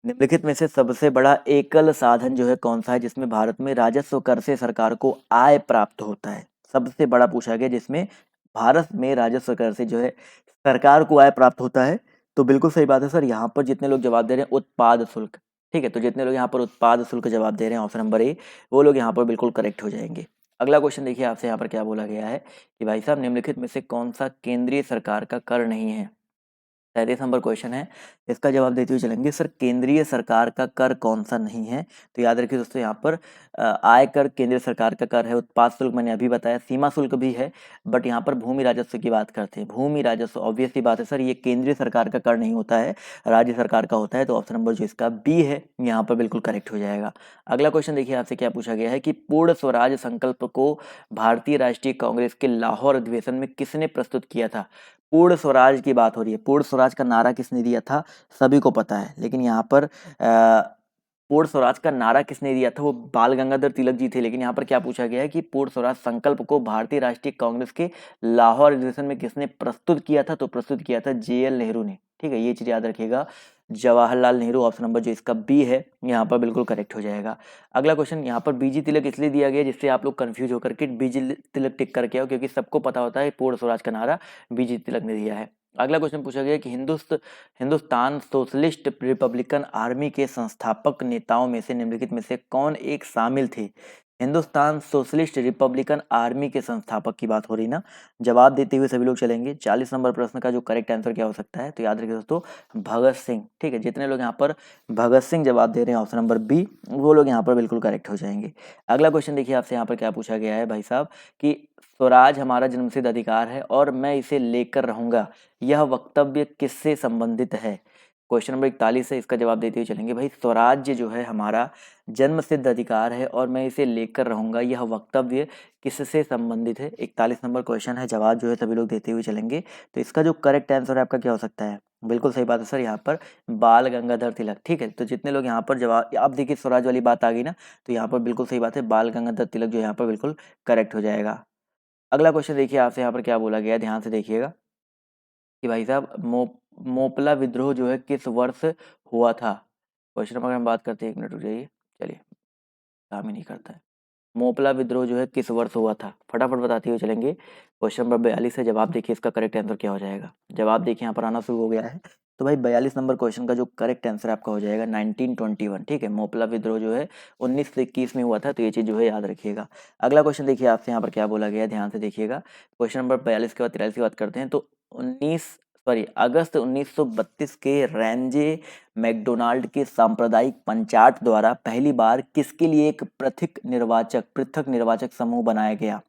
निम्नलिखित में से सबसे बड़ा एकल साधन जो है कौन सा है जिसमें भारत में राजस्व कर से सरकार को आय प्राप्त होता है? सबसे बड़ा पूछा गया जिसमें भारत में राजस्व कर से जो है सरकार को आय प्राप्त होता है। तो बिल्कुल सही बात है सर, यहाँ पर जितने लोग जवाब दे रहे हैं उत्पाद शुल्क, ठीक है। तो जितने लोग यहाँ पर उत्पाद शुल्क जवाब दे रहे हैं ऑप्शन नंबर ए, वो लोग यहाँ पर बिल्कुल करेक्ट हो जाएंगे। अगला क्वेश्चन देखिए आपसे यहाँ पर क्या बोला गया है कि भाई साहब निम्नलिखित में से कौन सा केंद्रीय सरकार का कर नहीं है? 37 नंबर क्वेश्चन है, इसका जवाब देते हुए चलेंगे। सर केंद्रीय सरकार का कर कौन सा नहीं है? तो याद रखिए दोस्तों, यहाँ पर आय कर केंद्रीय सरकार का कर है, उत्पाद शुल्क मैंने अभी बताया, सीमा शुल्क भी है, बट यहाँ पर भूमि राजस्व की बात करते हैं। भूमि राजस्व ऑब्वियस सी बात है सर, ये केंद्रीय सरकार का कर नहीं होता है, राज्य सरकार का होता है। तो ऑप्शन नंबर जो इसका बी है यहाँ पर बिल्कुल करेक्ट हो जाएगा। अगला क्वेश्चन देखिए आपसे क्या पूछा गया है कि पूर्ण स्वराज संकल्प को भारतीय राष्ट्रीय कांग्रेस के लाहौर अधिवेशन में किसने प्रस्तुत किया था? पूर्ण स्वराज की बात हो रही है, पूर्ण स्वराज का नारा किसने दिया था सभी को पता है, लेकिन यहाँ पर पूर्ण स्वराज का नारा किसने दिया था? वो बाल गंगाधर तिलक जी थे। लेकिन यहाँ पर क्या पूछा गया है कि पूर्ण स्वराज संकल्प को भारतीय राष्ट्रीय कांग्रेस के लाहौर अधिवेशन में किसने प्रस्तुत किया था? तो प्रस्तुत किया था जेएल नेहरू ने, ठीक है। ये चीज याद रखिएगा, जवाहरलाल नेहरू, ऑप्शन नंबर जो इसका बी है यहाँ पर बिल्कुल करेक्ट हो जाएगा। अगला क्वेश्चन, यहाँ पर बीजी तिलक इसलिए दिया गया जिससे आप लोग कंफ्यूज होकर के बीजी तिलक टिक करके आओ, क्योंकि सबको पता होता है पूर्ण स्वराज का नारा बीजी तिलक ने दिया है। अगला क्वेश्चन पूछा गया कि हिंदुस्तान सोशलिस्ट रिपब्लिकन आर्मी के संस्थापक नेताओं में से निम्नलिखित में से कौन एक शामिल थे? हिंदुस्तान सोशलिस्ट रिपब्लिकन आर्मी के संस्थापक की बात हो रही ना, जवाब देते हुए सभी लोग चलेंगे। 40 नंबर प्रश्न का जो करेक्ट आंसर क्या हो सकता है? तो याद रखिए दोस्तों, भगत सिंह, ठीक है। जितने लोग यहाँ पर भगत सिंह जवाब दे रहे हैं ऑप्शन नंबर बी, वो लोग यहाँ पर बिल्कुल करेक्ट हो जाएंगे। अगला क्वेश्चन देखिए आपसे यहाँ पर क्या पूछा गया है भाई साहब कि स्वराज हमारा जन्मसिद्ध अधिकार है और मैं इसे लेकर रहूंगा, यह वक्तव्य किससे संबंधित है? क्वेश्चन नंबर 41 है, इसका जवाब देते हुए चलेंगे। भाई स्वराज्य जो है हमारा जन्म सिद्ध अधिकार है और मैं इसे लेकर रहूंगा, यह वक्तव्य किससे संबंधित है? 41 नंबर क्वेश्चन है, जवाब जो है सभी लोग देते हुए चलेंगे। तो इसका जो करेक्ट आंसर है आपका क्या हो सकता है? बिल्कुल सही बात है सर, यहाँ पर बाल गंगाधर तिलक, ठीक है। तो जितने लोग यहाँ पर जवाब, अब देखिए स्वराज वाली बात आ गई ना, तो यहाँ पर बिल्कुल सही बात है, बाल गंगाधर तिलक जो यहाँ पर बिल्कुल करेक्ट हो जाएगा। अगला क्वेश्चन देखिए आपसे यहाँ पर क्या बोला गया है, ध्यान से देखिएगा कि भाई साहब मोपला विद्रोह जो है किस वर्ष हुआ था? क्वेश्चन नंबर हम बात करते हैं, 1 मिनट रुक जाइए, चलिए काम ही नहीं करता है। मोपला विद्रोह जो है किस वर्ष हुआ था? फटाफट बताते हुए चलेंगे। क्वेश्चन नंबर 42 है। जवाब देखिए इसका करेक्ट आंसर क्या हो जाएगा। जवाब देखिए यहाँ पर आना शुरू हो गया है। तो भाई 42 नंबर क्वेश्चन का जो करेक्ट आंसर आपका हो जाएगा 1921। ठीक है, मोपला विद्रोह जो है 1921 में हुआ था, तो ये चीज़ जो है याद रखिएगा। अगला क्वेश्चन देखिए आपसे यहाँ पर क्या बोला गया है, ध्यान से देखिएगा। क्वेश्चन नंबर 42 के बाद 43 की बात करते हैं। तो अगस्त 1932 के रेंजे मैकडोनाल्ड के सांप्रदायिक पंचायत द्वारा पहली बार किसके लिए एक पृथक निर्वाचक समूह बनाया गया?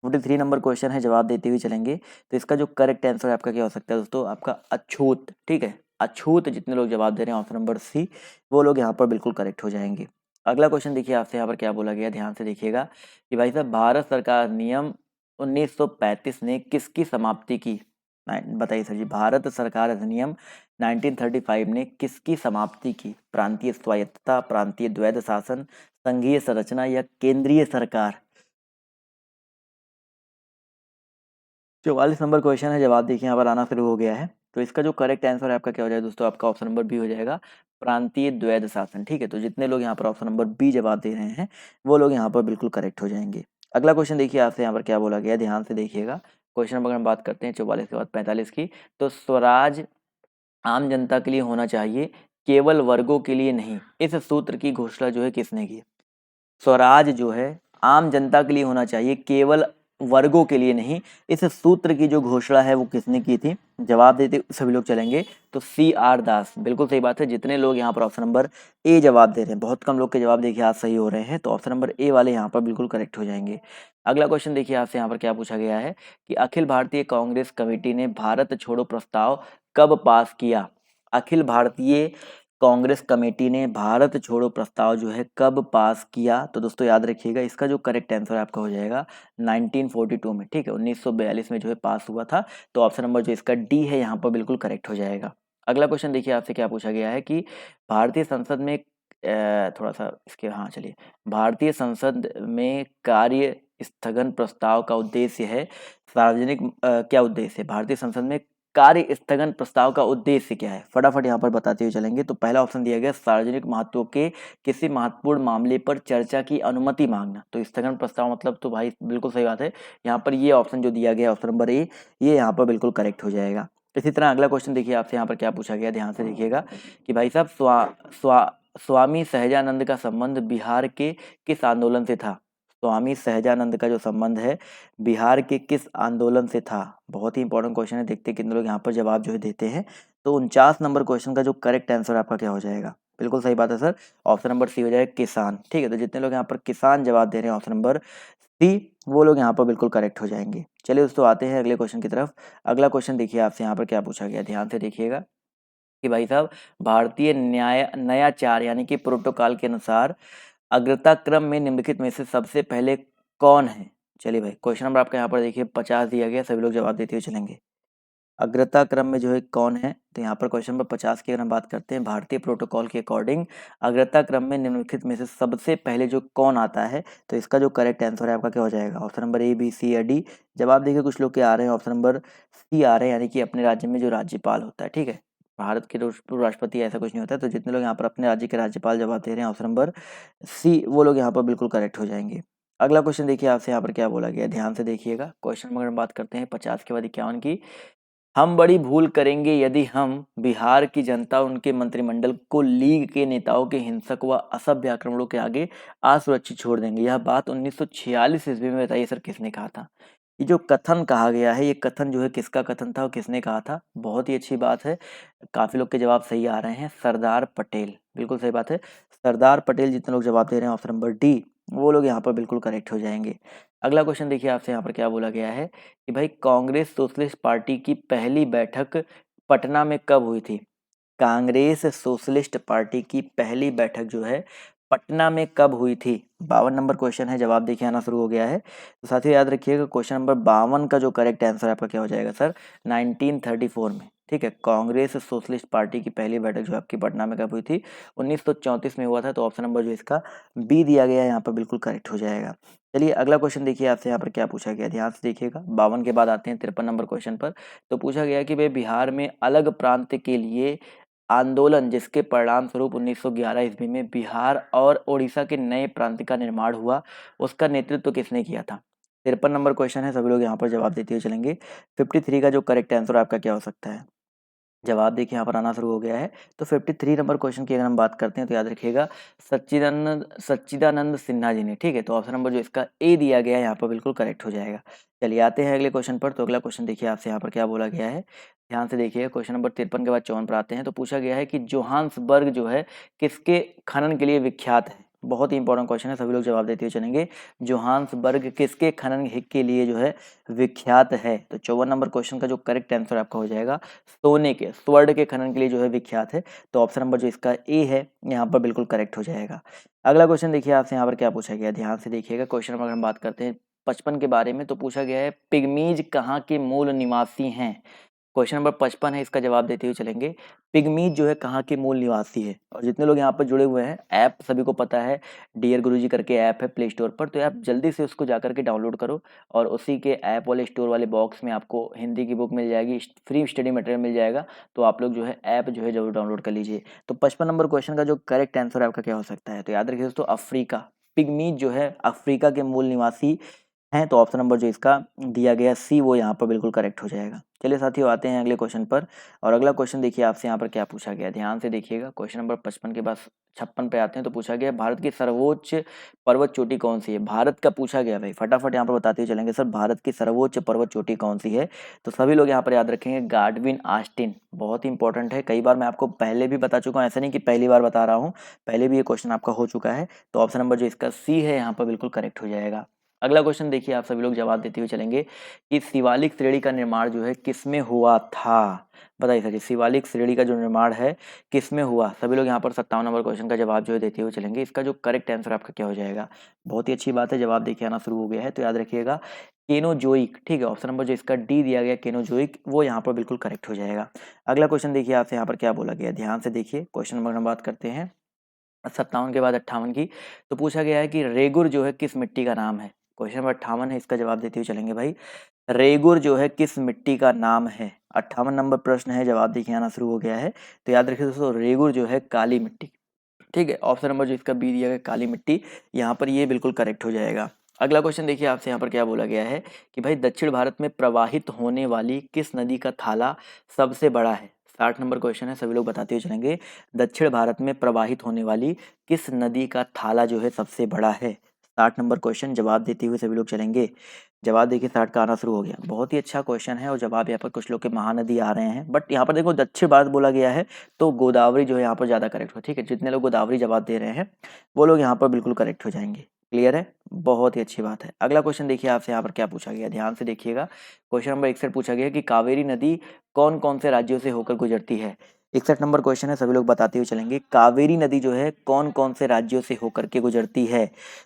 43 नंबर क्वेश्चन है, जवाब देते हुए चलेंगे। तो इसका जो करेक्ट आंसर आपका क्या हो सकता है दोस्तों? आपका अछूत। ठीक है, अछूत। जितने लोग जवाब दे रहे हैं ऑप्शन नंबर सी, वो लोग यहाँ पर बिल्कुल करेक्ट हो जाएंगे। अगला क्वेश्चन देखिए आपसे यहाँ पर क्या बोला गया, ध्यान से देखिएगा कि भाई साहब भारत सरकार नियम 1935 ने किसकी समाप्ति की? बताइए सर जी, भारत सरकार अधिनियम 1935 ने किसकी समाप्ति की? प्रांतीय स्वायत्तता, प्रांतीय द्वैध शासन, संघीय संरचना या केंद्रीय सरकार? 44 नंबर क्वेश्चन है, जवाब देखिए यहाँ पर आना शुरू हो गया है। तो इसका जो करेक्ट आंसर है आपका क्या हो जाएगा दोस्तों? आपका ऑप्शन नंबर बी हो जाएगा, प्रांतीय द्वैध शासन। ठीक है, तो जितने लोग यहाँ पर ऑप्शन नंबर बी जवाब दे रहे हैं वो लोग यहाँ पर बिल्कुल करेक्ट हो जाएंगे। अगला क्वेश्चन देखिए आपसे यहाँ पर क्या बोला गया, ध्यान से देखिएगा। क्वेश्चन नंबर हम बात करते हैं 44 के बाद 45 की। तो स्वराज आम जनता के लिए होना चाहिए, केवल वर्गों के लिए नहीं, इस सूत्र की घोषणा जो है किसने की? स्वराज जो है आम जनता के लिए होना चाहिए, केवल वर्गों के लिए नहीं, इस सूत्र की जो घोषणा है वो किसने की थी? जवाब देते सभी लोग चलेंगे। तो सी आर दास, बिल्कुल सही बात है। जितने लोग यहाँ पर ऑप्शन नंबर ए जवाब दे रहे हैं, बहुत कम लोग के जवाब देखिए आज सही हो रहे हैं, तो ऑप्शन नंबर ए वाले यहाँ पर बिल्कुल करेक्ट हो जाएंगे। अगला क्वेश्चन देखिए आपसे यहाँ पर क्या पूछा गया है कि अखिल भारतीय कांग्रेस कमेटी ने भारत छोड़ो प्रस्ताव कब पास किया? अखिल भारतीय कांग्रेस कमेटी ने भारत छोड़ो प्रस्ताव जो है कब पास किया? तो दोस्तों याद रखिएगा, इसका जो करेक्ट आंसर आपका हो जाएगा 1942 में। ठीक है, 1942 में जो है पास हुआ था। तो ऑप्शन नंबर जो इसका डी है यहाँ पर बिल्कुल करेक्ट हो जाएगा। अगला क्वेश्चन देखिए आपसे क्या पूछा गया है कि भारतीय संसद में थोड़ा सा इसके, हाँ चलिए, भारतीय संसद में कार्य स्थगन प्रस्ताव का उद्देश्य है सार्वजनिक क्या उद्देश्य है? भारतीय संसद में कार्य स्थगन प्रस्ताव का उद्देश्य क्या है? फटाफट यहाँ पर बताते हुए चलेंगे। तो पहला ऑप्शन दिया गया सार्वजनिक महत्व के किसी महत्वपूर्ण मामले पर चर्चा की अनुमति मांगना। तो स्थगन प्रस्ताव मतलब, तो भाई बिल्कुल सही बात है। यहाँ पर ये ऑप्शन जो दिया गया ऑप्शन नंबर ए, ये यहाँ पर बिल्कुल करेक्ट हो जाएगा। इसी तरह अगला क्वेश्चन देखिए आपसे यहाँ पर क्या पूछा गया, ध्यान से देखिएगा कि भाई साहब स्वामी सहजानंद का संबंध बिहार के किस आंदोलन से था? स्वामी सहजानंद का जो संबंध है बिहार के किस आंदोलन से था? बहुत ही इंपॉर्टेंट क्वेश्चन है, देखते हैं कितने लोग यहाँ पर जवाब जो है देते हैं। तो 49 नंबर क्वेश्चन का जो करेक्ट आंसर आपका क्या हो जाएगा? बिल्कुल सही बात है सर, ऑप्शन नंबर सी हो जाएगा किसान। ठीक है, तो जितने लोग यहाँ पर किसान जवाब दे रहे हैं ऑप्शन नंबर सी, वो लोग यहाँ पर बिल्कुल करेक्ट हो जाएंगे। चलिए दोस्तों आते हैं अगले क्वेश्चन की तरफ। अगला क्वेश्चन देखिए आपसे यहाँ पर क्या पूछा गया, ध्यान से देखिएगा कि भाई साहब भारतीय न्याय नयाचार यानी कि प्रोटोकॉल के अनुसार अग्रता क्रम में निम्नलिखित में से सबसे पहले कौन है? चलिए भाई, क्वेश्चन नंबर आपका यहाँ पर देखिए 50 दिया गया, सभी लोग जवाब देते हुए चलेंगे। अग्रता क्रम में जो है कौन है? तो यहाँ पर क्वेश्चन नंबर 50 की अगर हम बात करते हैं, भारतीय प्रोटोकॉल के अकॉर्डिंग अग्रता क्रम में निम्नलिखित में से सबसे पहले जो कौन आता है? तो इसका जो करेक्ट आंसर है आपका क्या हो जाएगा? ऑप्शन नंबर ए, बी, सी या डी? जवाब देखिए कुछ लोग के आ रहे हैं ऑप्शन नंबर सी आ रहे हैं, यानी कि अपने राज्य में जो राज्यपाल होता है। ठीक है, भारत के राष्ट्रपति ऐसा कुछ नहीं होता है। तो जितने लोग यहाँ पर अपने राज्य के राज्यपाल जवाब दे रहे हैं ऑप्शन नंबर सी, वो लोग यहाँ पर बिल्कुल करेक्ट हो जाएंगे। अगला क्वेश्चन देखिए आपसे यहाँ पर क्या बोला गया, ध्यान से देखिएगा। क्वेश्चन नंबर हम बात करते हैं 50 के बाद 51 की। हम बड़ी भूल करेंगे यदि हम बिहार की जनता उनके मंत्रिमंडल को लीग के नेताओं के हिंसक व असभ्य आक्रमणों के आगे असुरक्षित छोड़ देंगे। यह बात 1946 ईस्वी में, बताइए सर किसने कहा था? ये जो कथन कहा गया है, ये कथन जो है किसका कथन था और किसने कहा था? बहुत ही अच्छी बात है, काफी लोग के जवाब सही आ रहे हैं। सरदार पटेल, बिल्कुल सही बात है, सरदार पटेल। जितने लोग जवाब दे रहे हैं ऑप्शन नंबर डी, वो लोग यहाँ पर बिल्कुल करेक्ट हो जाएंगे। अगला क्वेश्चन देखिए आपसे यहाँ पर क्या बोला गया है कि भाई कांग्रेस सोशलिस्ट पार्टी की पहली बैठक पटना में कब हुई थी? कांग्रेस सोशलिस्ट पार्टी की पहली बैठक जो है पटना में कब हुई थी? 52 नंबर क्वेश्चन है, जवाब देखिए आना शुरू हो गया है। तो साथियों याद रखिएगा क्वेश्चन नंबर 52 का जो करेक्ट आंसर आपका क्या हो जाएगा सर? 1934 में। ठीक है, कांग्रेस सोशलिस्ट पार्टी की पहली बैठक जो आपकी पटना में कब हुई थी? 1934 में हुआ था। तो ऑप्शन नंबर जो इसका बी दिया गया है यहाँ पर बिल्कुल करेक्ट हो जाएगा। चलिए अगला क्वेश्चन देखिए आपसे यहाँ पर क्या पूछा गया, ध्यान से देखिएगा। 52 के बाद आते हैं 53 नंबर क्वेश्चन पर। तो पूछा गया कि भाई बिहार में अलग प्रांत के लिए आंदोलन जिसके परिणाम स्वरूप 1911 ईस्वी में बिहार और उड़ीसा के नए प्रांत का निर्माण हुआ, उसका नेतृत्व किसने किया था? 53 नंबर क्वेश्चन है, सभी लोग यहाँ पर जवाब देते हुए चलेंगे। 53 का जो करेक्ट आंसर आपका क्या हो सकता है? जवाब देखिए यहाँ पर आना शुरू हो गया है। तो 53 नंबर क्वेश्चन की अगर हम बात करते हैं तो याद रखिएगा सच्चिदानंद सिन्हा जी ने, ठीक है। तो ऑप्शन नंबर जो इसका ए दिया गया है यहाँ पर बिल्कुल करेक्ट हो जाएगा। चलिए आते हैं अगले क्वेश्चन पर। तो अगला क्वेश्चन देखिए आपसे यहाँ पर क्या बोला गया है, ध्यान से देखिए। क्वेश्चन नंबर 53 के बाद 54 पर आते हैं। तो पूछा गया है कि जोहान्सबर्ग जो है किसके खनन के लिए विख्यात है? बहुत ही इंपॉर्टेंट क्वेश्चन है, सभी लोग जवाब देते हुए चलेंगे। जोहान्सबर्ग किसके खनन के लिए जो है विख्यात है? तो 54 नंबर क्वेश्चन का जो करेक्ट आंसर आपका हो जाएगा सोने के, स्वर्ण के खनन के लिए जो है विख्यात है। तो ऑप्शन नंबर जो इसका ए है यहाँ पर बिल्कुल करेक्ट हो जाएगा। अगला क्वेश्चन देखिए आपसे यहाँ पर क्या पूछा गया, ध्यान से देखिएगा। क्वेश्चन नंबर हम बात करते हैं 55 के बारे में। तो पूछा गया है पिग्मीज कहाँ के मूल निवासी हैं? क्वेश्चन नंबर 55 है, इसका जवाब देते हुए चलेंगे। पिग्मीज जो है कहाँ के मूल निवासी है? और जितने लोग यहाँ पर जुड़े हुए हैं, ऐप सभी को पता है, डियर गुरुजी करके ऐप है प्ले स्टोर पर। तो आप जल्दी से उसको जा करके डाउनलोड करो और उसी के ऐप वाले स्टोर वाले बॉक्स में आपको हिंदी की बुक मिल जाएगी, फ्री स्टडी मटेरियल मिल जाएगा। तो आप लोग जो है ऐप जो है जरूर डाउनलोड कर लीजिए। तो 55 नंबर क्वेश्चन का जो करेक्ट आंसर आपका क्या हो सकता है? तो याद रखिए दोस्तों, अफ्रीका। पिग्मीज जो है अफ्रीका के मूल निवासी हैं। तो ऑप्शन नंबर जो इसका दिया गया सी, वो यहाँ पर बिल्कुल करेक्ट हो जाएगा। चलिए साथियों आते हैं अगले क्वेश्चन पर। और अगला क्वेश्चन देखिए आपसे यहाँ पर क्या पूछा गया, ध्यान से देखिएगा। क्वेश्चन नंबर 55 के बाद 56 पे आते हैं। तो पूछा गया भारत की सर्वोच्च पर्वत चोटी कौन सी है? भारत का पूछा गया भाई, फटाफट यहाँ पर बताते हुए चलेंगे सर, भारत की सर्वोच्च पर्वत चोटी कौन सी है? तो सभी लोग यहाँ पर याद रखेंगे गाडविन आस्टिन। बहुत ही इंपॉर्टेंट है, कई बार मैं आपको पहले भी बता चुका हूँ, ऐसा नहीं कि पहली बार बता रहा हूँ, पहले भी ये क्वेश्चन आपका हो चुका है। तो ऑप्शन नंबर जो इसका सी है यहाँ पर बिल्कुल करेक्ट हो जाएगा। अगला क्वेश्चन देखिए, आप सभी लोग जवाब देते हुए चलेंगे कि शिवालिक श्रेणी का निर्माण जो है किसमें हुआ था? बताइए सर, शिवालिक श्रेणी का जो निर्माण है किसमें हुआ? सभी लोग यहाँ पर 57 नंबर क्वेश्चन का जवाब जो है देते हुए चलेंगे। इसका जो करेक्ट आंसर आपका क्या हो जाएगा? बहुत ही अच्छी बात है, जवाब देखिए आना शुरू हो गया है। तो याद रखिएगा केनोजोइक, ठीक है। ऑप्शन नंबर जो इसका डी दिया गया केनोजोइक, वो यहाँ पर बिल्कुल करेक्ट हो जाएगा। अगला क्वेश्चन देखिए आपसे यहाँ पर क्या बोला गया, ध्यान से देखिए। क्वेश्चन नंबर हम बात करते हैं 57 के बाद 58 की। तो पूछा गया है कि रेगुर जो है किस मिट्टी का नाम है? क्वेश्चन नंबर 58 है, इसका जवाब देते हुए चलेंगे भाई। रेगुर जो है किस मिट्टी का नाम है? 58 नंबर प्रश्न है, जवाब देखिए आना शुरू हो गया है। तो याद रखिए दोस्तों, रेगुर जो है काली मिट्टी, ठीक है। ऑप्शन नंबर जो इसका बी दिया गया काली मिट्टी, यहाँ पर ये बिल्कुल करेक्ट हो जाएगा। अगला क्वेश्चन देखिए आपसे यहाँ पर क्या बोला गया है कि भाई दक्षिण भारत में प्रवाहित होने वाली किस नदी का थाला सबसे बड़ा है? 60 नंबर क्वेश्चन है, सभी लोग बताते हुए चलेंगे। दक्षिण भारत में प्रवाहित होने वाली किस नदी का थाला जो है सबसे बड़ा है? 60 नंबर क्वेश्चन, जवाब देते हुए सभी लोग चलेंगे। जवाब देखिए 60 का आना शुरू हो गया। बहुत ही अच्छा क्वेश्चन है और जवाब यहाँ पर कुछ लोग के महानदी आ रहे हैं, बट यहाँ पर देखो दक्षिण भारत बोला गया है तो गोदावरी जो है यहाँ पर ज़्यादा करेक्ट हो, ठीक है। जितने लोग गोदावरी जवाब दे रहे हैं वो लोग यहाँ पर बिल्कुल करेक्ट हो जाएंगे। क्लियर है, बहुत ही अच्छी बात है। अगला क्वेश्चन देखिए आपसे यहाँ पर क्या पूछा गया, ध्यान से देखिएगा। क्वेश्चन नंबर 61 पूछा गया कि कावेरी नदी कौन कौन से राज्यों से होकर गुजरती है? 61 नंबर क्वेश्चन है, सभी लोग बताते हुए चलेंगे। कावेरी नदी जो है कौन कौन से राज्यों से होकर के गुजरती है?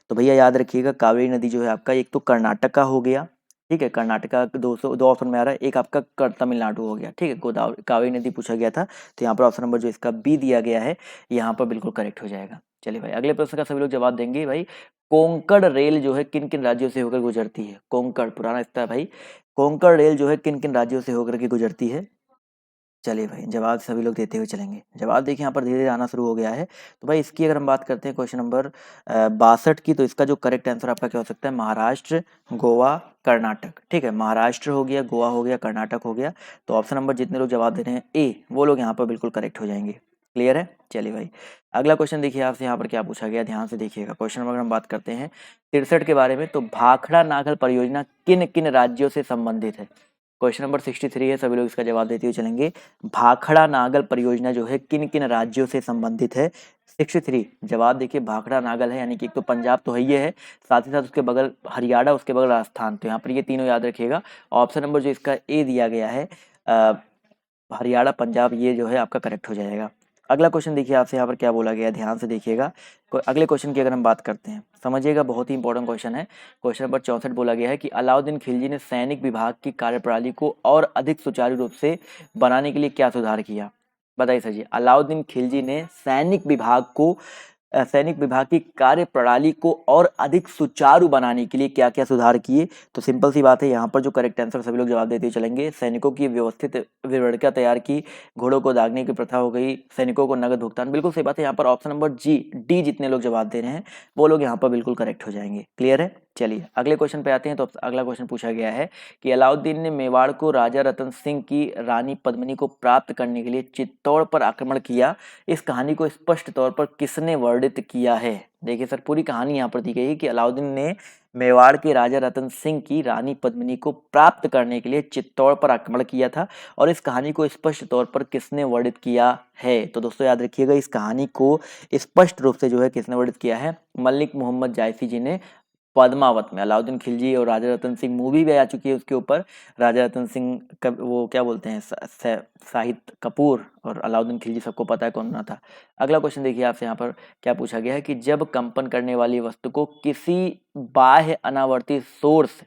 तो भैया याद रखिएगा, कावेरी नदी जो है आपका एक तो कर्नाटक का हो गया, ठीक है। कर्नाटका 2 ऑप्शन में आ रहा है, एक आपका तमिलनाडु हो गया, ठीक है। गोदावरी कावेरी नदी पूछा गया था, तो यहाँ पर ऑप्शन नंबर जो इसका बी दिया गया है यहाँ पर बिल्कुल करेक्ट हो जाएगा। चलिए भाई अगले प्रश्न का सभी लोग जवाब देंगे भाई। कोंकण रेल जो है किन किन राज्यों से होकर गुजरती है? कोंकण पुराना रिश्ता है भाई। कोंकण रेल जो है किन किन राज्यों से होकर के गुजरती है? चलिए भाई जवाब सभी लोग देते हुए चलेंगे। जवाब देखिए यहाँ पर धीरे धीरे आना शुरू हो गया है। तो भाई इसकी अगर हम बात करते हैं क्वेश्चन नंबर 62 की, तो इसका जो करेक्ट आंसर आपका क्या हो सकता है? महाराष्ट्र, गोवा, कर्नाटक, ठीक है। महाराष्ट्र हो गया, गोवा हो गया, कर्नाटक हो गया। तो ऑप्शन नंबर जितने लोग जवाब दे रहे हैं ए, वो लोग यहाँ पर बिल्कुल करेक्ट हो जाएंगे। क्लियर है, चलिए भाई अगला क्वेश्चन देखिए आपसे यहाँ पर क्या पूछा गया, ध्यान से देखिएगा। क्वेश्चन नंबर हम बात करते हैं 63 के बारे में। तो भाखड़ा नागल परियोजना किन किन राज्यों से संबंधित है? क्वेश्चन नंबर 63 है, सभी लोग इसका जवाब देते हुए चलेंगे। भाखड़ा नागल परियोजना जो है किन किन राज्यों से संबंधित है? 63 जवाब देखिए, भाखड़ा नागल है, यानी कि एक तो पंजाब तो है ही है, साथ ही साथ उसके बगल हरियाणा, उसके बगल राजस्थान। तो यहाँ पर ये तीनों याद रखिएगा। ऑप्शन नंबर जो इसका ए दिया गया है हरियाणा, पंजाब, ये जो है आपका करेक्ट हो जाएगा। अगला क्वेश्चन देखिए आपसे यहाँ पर क्या बोला गया, ध्यान से देखिएगा। अगले क्वेश्चन की अगर हम बात करते हैं, समझिएगा, बहुत ही इंपॉर्टेंट क्वेश्चन है। क्वेश्चन नंबर 64 बोला गया है कि अलाउद्दीन खिलजी ने सैनिक विभाग की कार्यप्रणाली को और अधिक सुचारू रूप से बनाने के लिए क्या सुधार किया? बताइए सर जी, अलाउद्दीन खिलजी ने सैनिक विभाग को सैनिक विभाग की कार्य प्रणाली को और अधिक सुचारू बनाने के लिए क्या क्या सुधार किए? तो सिंपल सी बात है, यहाँ पर जो करेक्ट आंसर सभी लोग जवाब देते चलेंगे। सैनिकों की व्यवस्थित विवरणिका तैयार की, घोड़ों को दागने की प्रथा हो गई, सैनिकों को नगद भुगतान, बिल्कुल सही बात है। यहाँ पर ऑप्शन नंबर डी जितने लोग जवाब दे रहे हैं वो लोग यहाँ पर बिल्कुल करेक्ट हो जाएंगे। क्लियर है? चलिए अगले क्वेश्चन पे आते हैं। तो अगला क्वेश्चन पूछा गया है कि अलाउद्दीन ने मेवाड़ को राजा रतन सिंह की रानी पद्मिनी को प्राप्त करने के लिए चित्तौड़ पर आक्रमण किया। इस कहानी को स्पष्ट तौर पर किसने वर्णित किया है? देखिए सर, पूरी कहानी यहाँ पर दी गई है कि अलाउद्दीन ने मेवाड़ के राजा रतन सिंह की रानी पद्मिनी को प्राप्त करने के लिए चित्तौड़ पर आक्रमण किया था, और इस कहानी को स्पष्ट तौर पर किसने वर्णित किया है? तो दोस्तों याद रखिएगा, इस कहानी को स्पष्ट रूप से जो है किसने वर्णित किया है? मलिक मोहम्मद जायसी जी ने पद्मावत में। अलाउद्दीन खिलजी और राजा रतन सिंह मूवी भी आ चुकी है उसके ऊपर। राजा रतन सिंह का वो क्या बोलते हैं, शाहिद कपूर, और अलाउद्दीन खिलजी सबको पता है कौन बना था। अगला क्वेश्चन देखिए आपसे, यहाँ पर क्या पूछा गया है कि जब कंपन करने वाली वस्तु को किसी बाह्य अनावर्ती सोर्स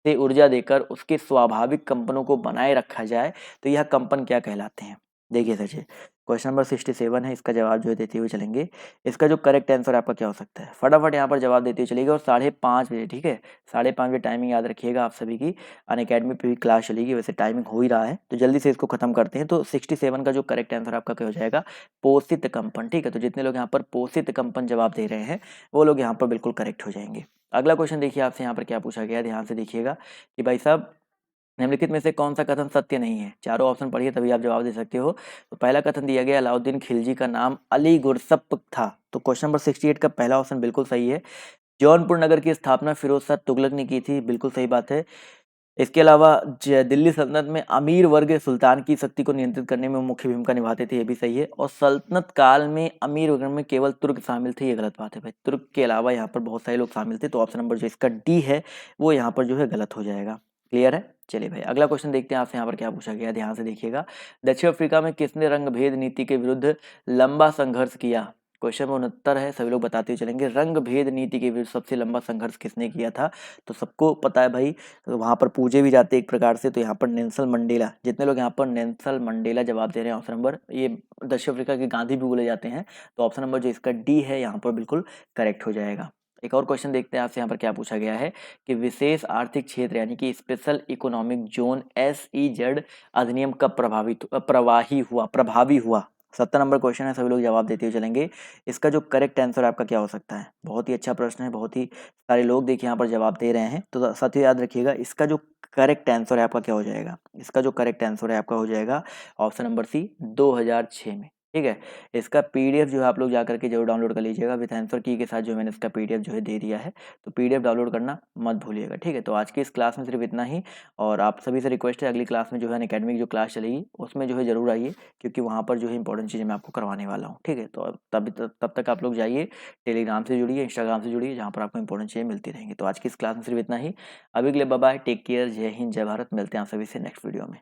से ऊर्जा देकर उसके स्वाभाविक कंपनों को बनाए रखा जाए तो यह कंपन क्या कहलाते हैं? देखिए सर, क्वेश्चन नंबर 67 है, इसका जवाब जो है देते हुए चलेंगे। इसका जो करेक्ट आंसर आपका क्या हो सकता है? फटाफट यहाँ पर जवाब देते हुए चलिएगा, और 5:30 बजे, ठीक है, 5:30 बजे टाइमिंग याद रखिएगा आप सभी की। अनअकैडमी पे भी क्लास चलेगी, वैसे टाइमिंग हो ही रहा है, तो जल्दी से इसको खत्म करते हैं। तो 67 का जो करेक्ट आंसर आपका क्या हो जाएगा? पोषित कंपन। ठीक है, तो जितने लोग यहाँ पर पोषित कंपन जवाब दे रहे हैं वो लोग यहाँ पर बिल्कुल करेक्ट हो जाएंगे। अगला क्वेश्चन देखिए आपसे, यहाँ पर क्या पूछा गया है, ध्यान से देखिएगा कि भाई साहब निम्नलिखित में से कौन सा कथन सत्य नहीं है? चारों ऑप्शन पढ़िए तभी आप जवाब दे सकते हो। तो पहला कथन दिया गया, अलाउद्दीन खिलजी का नाम अली गुरसप था। तो क्वेश्चन नंबर 68 का पहला ऑप्शन बिल्कुल सही है। जौनपुर नगर की स्थापना फिरोज शाह तुगलक ने की थी, बिल्कुल सही बात है। इसके अलावा दिल्ली सल्तनत में अमीर वर्ग सुल्तान की शक्ति को नियंत्रित करने में मुख्य भूमिका निभाते थे, ये भी सही है। और सल्तनत काल में अमीर वर्ग में केवल तुर्क शामिल थे, ये गलत बात है भाई। तुर्क के अलावा यहाँ पर बहुत सारे लोग शामिल थे, तो ऑप्शन नंबर जो इसका डी है वो यहाँ पर जो है गलत हो जाएगा। क्लियर है? चलिए भाई अगला क्वेश्चन देखते हैं आपसे, यहाँ पर क्या पूछा गया, ध्यान से देखिएगा। दक्षिण अफ्रीका में किसने रंग भेद नीति के विरुद्ध लंबा संघर्ष किया? क्वेश्चन में 69 है, सभी लोग बताते हुए चलेंगे। रंग भेद नीति के विरुद्ध सबसे लंबा संघर्ष किसने किया था? तो सबको पता है भाई, तो वहाँ पर पूजे भी जाते हैं एक प्रकार से। तो यहाँ पर नेल्सन मंडेला, जितने लोग यहाँ पर नेल्सन मंडेला जवाब दे रहे हैं, ऑप्शन नंबर, ये दक्षिण अफ्रीका के गांधी भी बोले जाते हैं, तो ऑप्शन नंबर जो इसका डी है यहाँ पर बिल्कुल करेक्ट हो जाएगा। एक और क्वेश्चन देखते हैं आपसे, यहाँ पर क्या पूछा गया है कि विशेष आर्थिक क्षेत्र यानी कि स्पेशल इकोनॉमिक जोन SEZ अधिनियम कब प्रभावी हुआ? 70 नंबर क्वेश्चन है, सभी लोग जवाब देते हुए चलेंगे। इसका जो करेक्ट आंसर आपका क्या हो सकता है? बहुत ही अच्छा प्रश्न है, बहुत ही सारे लोग देखिए यहाँ पर जवाब दे रहे हैं, तो साथियों याद रखिएगा, इसका जो करेक्ट आंसर है आपका क्या हो जाएगा? इसका जो करेक्ट आंसर है आपका हो जाएगा ऑप्शन नंबर सी, 2006 में। ठीक है, इसका PDF जो है आप लोग जाकर के जरूर डाउनलोड कर लीजिएगा, विथ आंसर की के साथ जो मैंने इसका PDF जो है दे दिया है, तो PDF डाउनलोड करना मत भूलिएगा। ठीक है, तो आज की इस क्लास में सिर्फ इतना ही, और आप सभी से रिक्वेस्ट है अगली क्लास में जो है अनअकैडमी जो क्लास चलेगी उसमें जो है जरूर आइए, क्योंकि वहाँ पर जो है इंपॉर्टेंट चीज़ें मैं आपको करवाने वाला हूँ। ठीक है, तो तब तक आप लोग जाइए, टेलीग्राम से जुड़िए, इंस्टाग्राम से जुड़िए, जहाँ पर आपको इंपॉर्टेंट चीज़ें मिलती रहेंगी। तो आज की इस क्लास में सिर्फ इतना ही, अभी के लिए बाय बाय, टेक केयर, जय हिंद, जय भारत। मिलते हैं आप सभी से नेक्स्ट वीडियो में।